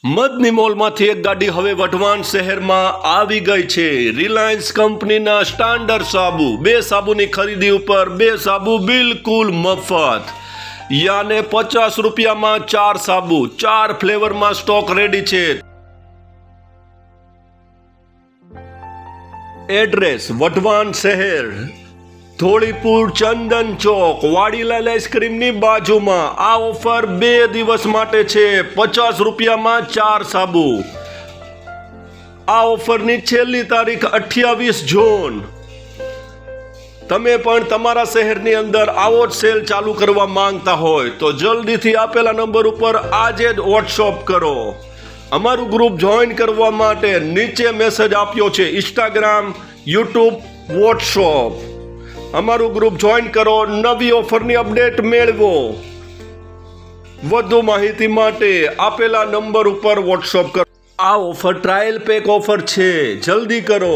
મદની મોલમાંથી એક ગાડી હવે વઢવાણ શહેરમાં આવી ગઈ છે. રિલાયન્સ કંપનીના સ્ટાન્ડર્ડ સાબુ, 2 સાબુની ખરીદી ઉપર 2 સાબુ બિલકુલ મફત. યાને 50 રૂપિયામાં 4 સાબુ, 4 ફ્લેવરમાં સ્ટોક રેડી છે. એડ્રેસ વઢવાણ શહેર, ધોળીપુર ચંદન ચોક, વાડીલાલ આઈસ્ક્રીમની બાજુમાં. આ ઓફર 2 દિવસ માટે છે. 50 રૂપિયામાં 4 સાબુ. આ ઓફરની છેલ્લી તારીખ 28 જૂન. તમે પણ તમારા શહેરની અંદર આવો જ સેલ ચાલુ કરવા માંગતા હોય તો જલ્દીથી આપેલા નંબર ઉપર આજે જ વોટ્સઅપ કરો. અમારું ગ્રુપ જોઈન કરવા માટે નીચે મેસેજ આપ્યો છે. Instagram, YouTube, WhatsApp. અમારું ગ્રુપ જોઈન કરો, નવી ઓફરની અપડેટ મેળવો. વધુ માહિતી માટે આપેલા નંબર ઉપર વોટ્સઅપ કરો. આ ઓફર ટ્રાયલ પેક ઓફર છે, જલ્દી કરો.